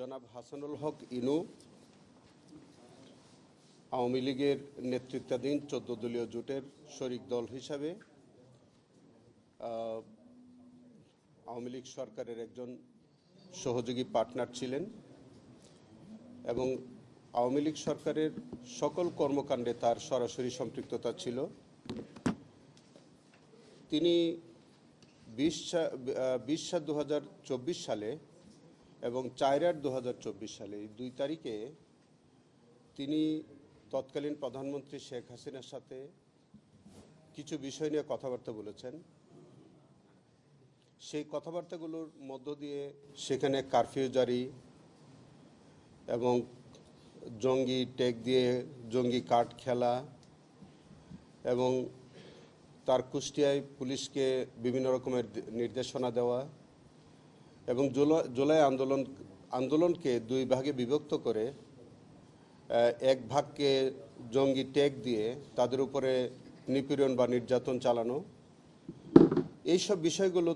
জনাব হাসানুল হক ইনু আওয়ামী লীগের নেতৃত্বাধীন 14 দলীয় জোটের শরিক দল হিসাবে আওয়ামী লীগ সরকারের একজন সহযোগী পার্টনার ছিলেন এবং আওয়ামী লীগ সরকারের সকল কর্মকাণ্ডে তার সরাসরি সম্পৃক্ততা ছিল। তিনি 20/7/2024 সালে এবং 4/8/2024 সালে এই 2 তারিখে তিনি তৎকালীন প্রধানমন্ত্রী শেখ হাসিনার সাথে কিছু বিষয় নিয়ে কথাবার্তা বলেছেন। সেই কথাবার্তাগুলোর মধ্য দিয়ে সেখানে কারফিউ জারি এবং জঙ্গি ট্যাগ দিয়ে জঙ্গি কার্ড খেলা এবং তার কুষ্টিয়ায় পুলিশকে বিভিন্ন রকমের নির্দেশনা দেওয়া এবং জুলাই আন্দোলনকে 2 ভাগে বিভক্ত করে এক ভাগকে জঙ্গি ট্যাগ দিয়ে তাদের উপরে নিপীড়ন বা নির্যাতন চালানো, এইসব বিষয়গুলো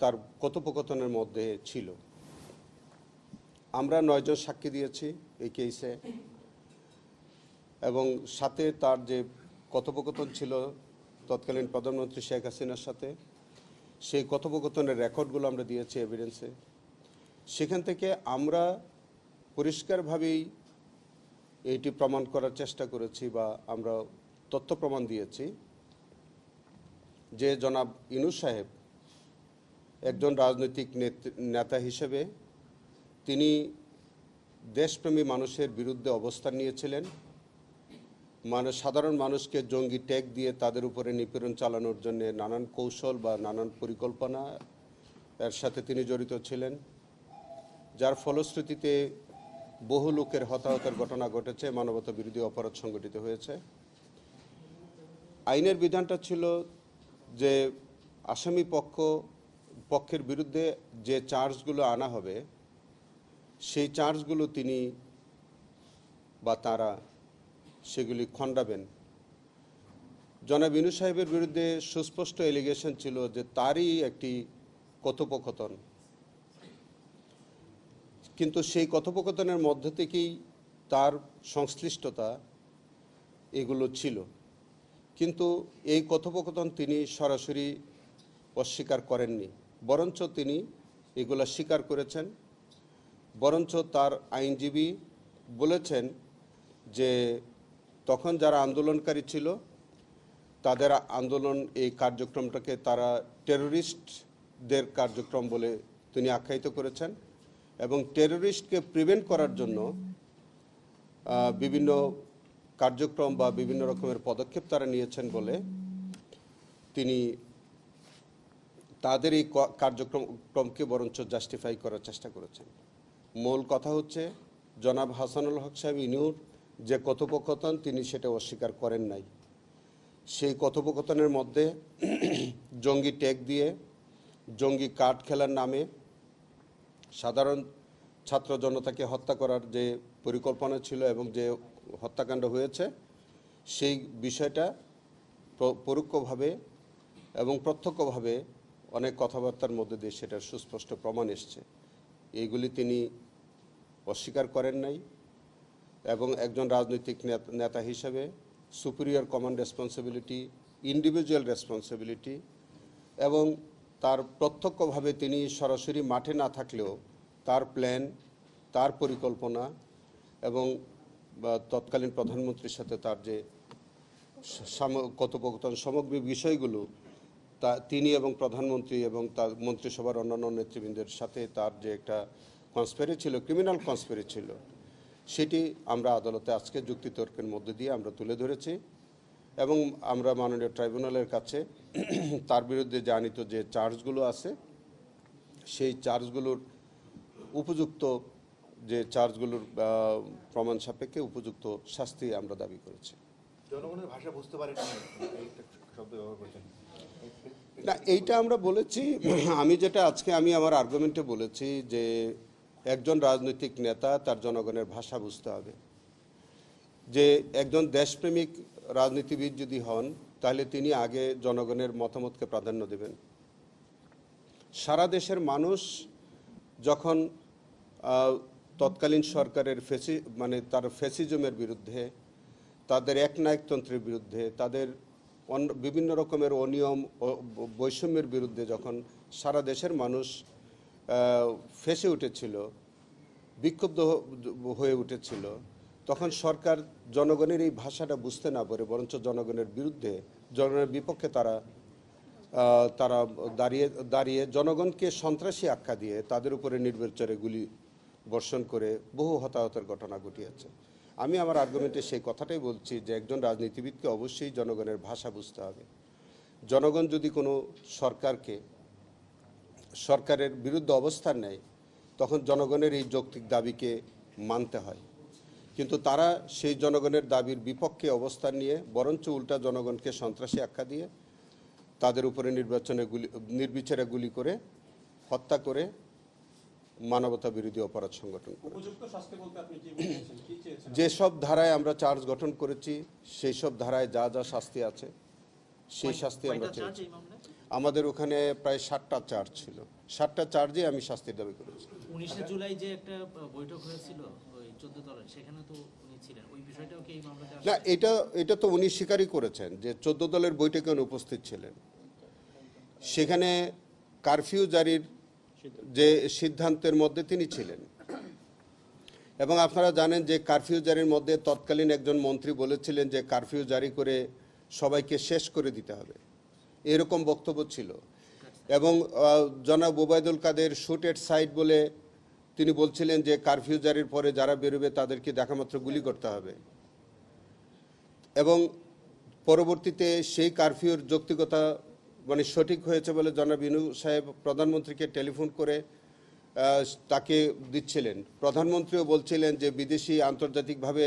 তার কথোপকথনের মধ্যে ছিল। আমরা 9 জন সাক্ষী দিয়েছি এই কেসে এবং সাথে তার যে কথোপকথন ছিল তৎকালীন প্রধানমন্ত্রী শেখ হাসিনার সাথে, সেই কথোপকথনের রেকর্ডগুলো আমরা দিয়েছি এভিডেন্সে। সেখান থেকে আমরা পরিষ্কারভাবেই এইটি প্রমাণ করার চেষ্টা করেছি বা আমরা তথ্য প্রমাণ দিয়েছি যে জনাব ইনু সাহেব একজন রাজনৈতিক নেতা হিসেবে তিনি দেশপ্রেমী মানুষের বিরুদ্ধে অবস্থান নিয়েছিলেন। সাধারণ মানুষকে জঙ্গি ট্যাগ দিয়ে তাদের উপরে নিপীড়ন চালানোর জন্য নানান কৌশল বা নানান পরিকল্পনা এর সাথে তিনি জড়িত ছিলেন, যার ফলশ্রুতিতে বহু লোকের হতাহতের ঘটনা ঘটেছে, মানবতা বিরোধী অপরাধ সংগঠিত হয়েছে। আইনের বিধানটা ছিল যে আসামি পক্ষের বিরুদ্ধে যে চার্জগুলো আনা হবে সেই চার্জগুলো তিনি বা তারা সেগুলি খণ্ডাবেন। জনাব ইনু সাহেবের বিরুদ্ধে সুস্পষ্ট এলিগেশন ছিল যে তারই একটি কথোপকথন, কিন্তু সেই কথোপকথনের মধ্য থেকেই তার সংশ্লিষ্টতা এগুলো ছিল। কিন্তু এই কথোপকথন তিনি সরাসরি অস্বীকার করেননি, বরঞ্চ তিনি এগুলো স্বীকার করেছেন। বরঞ্চ তার আইনজীবী বলেছেন যে তখন যারা আন্দোলনকারী ছিল তাদের এই কার্যক্রমটাকে তারা টেরোরিস্টদের কার্যক্রম বলে তিনি আখ্যায়িত করেছেন এবং টেরোরিস্টকে প্রিভেন্ট করার জন্য বিভিন্ন কার্যক্রম বা বিভিন্ন রকমের পদক্ষেপ তারা নিয়েছেন বলে তিনি তাদের এই কার্যক্রমকে বরঞ্চ জাস্টিফাই করার চেষ্টা করেছেন। মূল কথা হচ্ছে জনাব হাসানুল হক সাহেব ইনুর যে কথোপকথন তিনি সেটা অস্বীকার করেন নাই। সেই কথোপকথনের মধ্যে জঙ্গি ট্যাগ দিয়ে জঙ্গি কার্ড খেলার নামে সাধারণ ছাত্র জনতাকে হত্যা করার যে পরিকল্পনা ছিল এবং যে হত্যাকাণ্ড হয়েছে সেই বিষয়টা পরোক্ষভাবে এবং প্রত্যক্ষভাবে অনেক কথাবার্তার মধ্যে দিয়ে সেটার সুস্পষ্ট প্রমাণ এসছে। এইগুলি তিনি অস্বীকার করেন নাই এবং একজন রাজনৈতিক নেতা হিসেবে superior common responsibility, individual responsibility এবং তার প্রত্যক্ষভাবে তিনি সরাসরি মাঠে না থাকলেও তার প্ল্যান, তার পরিকল্পনা এবং তৎকালীন প্রধানমন্ত্রীর সাথে তার যে কথোপকথন সমগ্র বিষয়গুলো তিনি এবং প্রধানমন্ত্রী এবং তার মন্ত্রিসভার অন্যান্য নেতৃবৃন্দের সাথে তার যে একটা কনস্পিরেসি ছিল, ক্রিমিনাল কনস্পিরেসি ছিল, সেটি আমরা আদালতে আজকে যুক্তিতর্কের মধ্যে দিয়ে আমরা তুলে ধরেছি এবং আমরা মাননীয় ট্রাইব্যুনালের কাছে তার বিরুদ্ধে জানিত যে চার্জগুলো আছে সেই চার্জগুলোর উপযুক্ত যে চার্জগুলোর প্রমাণ সাপেক্ষে উপযুক্ত শাস্তি আমরা দাবি করেছি। জনগণের ভাষা বুঝতে পারেন শব্দ ব্যবহার করছেন না, এইটা আমরা বলেছি। আমি যেটা আজকে আমার আর্গুমেন্টে বলেছি যে একজন রাজনৈতিক নেতা তার জনগণের ভাষা বুঝতে হবে। যে একজন দেশপ্রেমিক রাজনীতিবিদ যদি হন তাহলে তিনি আগে জনগণের মতামতকে প্রাধান্য দেবেন। সারা দেশের মানুষ যখন তৎকালীন সরকারের তার ফ্যাসিজমের বিরুদ্ধে, তাদের একনায়কতন্ত্রের বিরুদ্ধে, তাদের বিভিন্ন রকমের অনিয়ম ও বৈষম্যের বিরুদ্ধে যখন সারা দেশের মানুষ ফেঁসে উঠেছিল, বিক্ষুব্ধ হয়ে উঠেছিল, তখন সরকার জনগণের এই ভাষাটা বুঝতে না পারে বরঞ্চ জনগণের বিরুদ্ধে, জনগণের বিপক্ষে তারা দাঁড়িয়ে জনগণকে সন্ত্রাসী আখ্যা দিয়ে তাদের উপরে নির্বিচারে গুলি বর্ষণ করে বহু হতাহতের ঘটনা ঘটিয়েছে। আমি আমার আর্গুমেন্টে সেই কথাটাই বলছি যে একজন রাজনীতিবিদকে অবশ্যই জনগণের ভাষা বুঝতে হবে। জনগণ যদি কোনো সরকারের বিরুদ্ধে অবস্থান নেয়, তখন জনগণের এই যৌক্তিক দাবিকে মানতে হয়। কিন্তু তারা সেই জনগণের দাবির বিপক্ষে অবস্থান নিয়ে বরঞ্চ উল্টা জনগণকে সন্ত্রাসী আখ্যা দিয়ে তাদের উপরে নির্বিচারে গুলি করে হত্যা করে মানবতা বিরোধী অপরাধ সংগঠন করে। যেসব ধারায় আমরা চার্জ গঠন করেছি সেই সব ধারায় যা যা শাস্তি আছে সেই শাস্তি আমরা চেয়েছি। আমাদের ওখানে প্রায় 7টা চার্জ ছিল, 7টা চার্জে আমি শাস্তির দাবি করেছি। 19 জুলাই যে একটা বৈঠক হয়েছিল ওই 14 দলের, সেখানে তো উনি ছিলেন, ওই বিষয়টাও কি এই মামলাতে না, এটা তো উনি স্বীকারই করেছেন যে 14 দলের বৈঠকে উনি উপস্থিত ছিলেন। সেখানে কারফিউ জারির যে সিদ্ধান্তের মধ্যে তিনি ছিলেন, এবং আপনারা জানেন যে কারফিউ জারির মধ্যে তৎকালীন একজন মন্ত্রী বলেছিলেন যে কারফিউ জারি করে সবাইকে শেষ করে দিতে হবে, এরকম বক্তব্য ছিল। এবং জনাব ওবায়দুল কাদের শুট এট সাইড বলে তিনি বলছিলেন যে কারফিউ জারির পরে যারা বেরোবে তাদেরকে দেখামাত্র গুলি করতে হবে। এবং পরবর্তীতে সেই কারফিউর যৌক্তিকতা সঠিক হয়েছে বলে জনাব ইউনূস সাহেব প্রধানমন্ত্রীকে টেলিফোন করে তাকে দিচ্ছিলেন। প্রধানমন্ত্রীও বলছিলেন যে বিদেশি আন্তর্জাতিকভাবে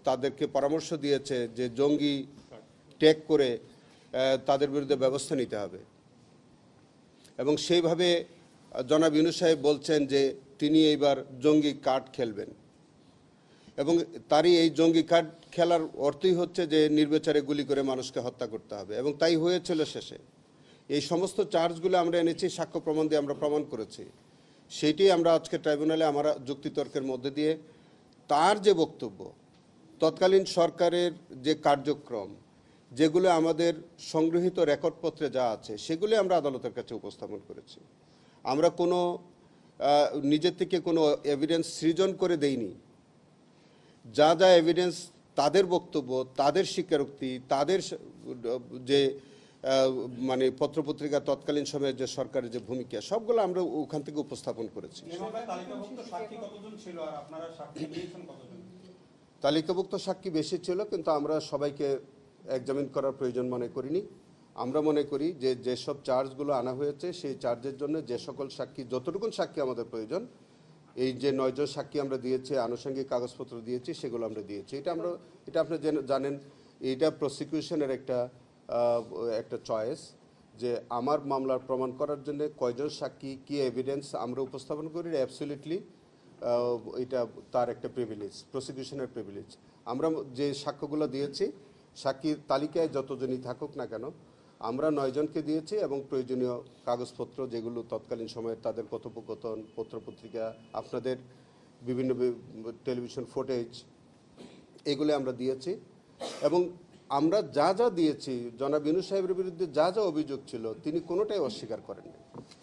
তাদেরকে পরামর্শ দিয়েছে যে জঙ্গি ট্যাগ করে তাদের বিরুদ্ধে ব্যবস্থা নিতে হবে। এবং সেইভাবে জনাব ইউনূস সাহেব বলছেন যে তিনি এইবার জঙ্গি কার্ড খেলবেন, এবং তারই এই জঙ্গি কার্ড খেলার অর্থই হচ্ছে যে নির্বিচারে গুলি করে মানুষকে হত্যা করতে হবে, এবং তাই হয়েছিল শেষে। এই সমস্ত চার্জগুলো আমরা এনেছি, সাক্ষ্য প্রমাণ দিয়ে আমরা প্রমাণ করেছি। সেইটি আমরা আজকে ট্রাইব্যুনালে আমরা যুক্তিতর্কের মধ্যে দিয়ে তার যে বক্তব্য, তৎকালীন সরকারের যে কার্যক্রম, যেগুলো আমাদের সংগৃহীত রেকর্ডপত্রে যা আছে সেগুলো আমরা আদালতের কাছে উপস্থাপন করেছি। আমরা কোনো নিজের থেকে কোনো এভিডেন্স সৃজন করে দেইনি। যা যা এভিডেন্স, তাদের বক্তব্য, তাদের স্বীকারোক্তি, তাদের যে পত্রপত্রিকা তৎকালীন সময়ে যে সরকারের যে ভূমিকা, সবগুলো আমরা ওখান থেকে উপস্থাপন করেছি। তালিকাভুক্ত সাক্ষী বেশি ছিল, কিন্তু আমরা সবাইকে এক্সামিন করার প্রয়োজন মনে করিনি। আমরা মনে করি যে যেসব চার্জগুলো আনা হয়েছে সেই চার্জের জন্য যে সকল সাক্ষী, যতটুকুন সাক্ষী আমাদের প্রয়োজন, এই যে 9 জন সাক্ষী আমরা দিয়েছি, আনুষঙ্গিক কাগজপত্র দিয়েছি, সেগুলো আমরা দিয়েছি। এটা আপনি জানেন, এইটা প্রসিকিউশনের একটা চয়েস যে আমার মামলার প্রমাণ করার জন্য কয়জন সাক্ষী, কি এভিডেন্স আমরা উপস্থাপন করি, অ্যাবসলিউটলি এটা তার একটা প্রিভিলেজ, প্রসিকিউশনের প্রিভিলেজ। আমরা যে সাক্ষ্যগুলো দিয়েছি, সাক্ষীর তালিকায় যতজনই থাকুক না কেন, আমরা 9 জনকে দিয়েছি, এবং প্রয়োজনীয় কাগজপত্র যেগুলো তৎকালীন সময়ে তাদের কথোপকথন, পত্রপত্রিকা, আপনাদের বিভিন্ন টেলিভিশন ফুটেজ, এগুলো আমরা দিয়েছি। এবং আমরা যা যা দিয়েছি, জনাব ইউনূস সাহেবের বিরুদ্ধে যা যা অভিযোগ ছিল তিনি কোনোটাই অস্বীকার করেননি।